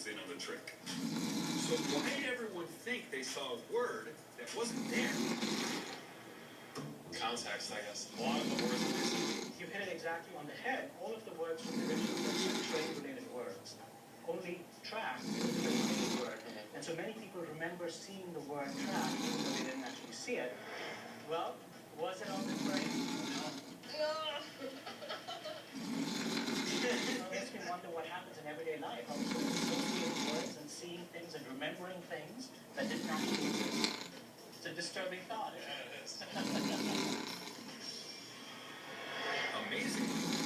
zeroes in on the trick. So why did everyone think they saw a word that wasn't there? Context, I guess. A lot of the words that we see. You hit it exactly on the head. All of the words from the original text are train-related words. Only track is a train-related word. And so many people remember seeing the word track, even though they didn't actually see it. Well, was it on the train? No. It makes me wonder what happens in everyday life. How we sort of associate words and seeing things and remembering things that didn't actually exist. It's a disturbing thought. Yeah, it is. Amazing.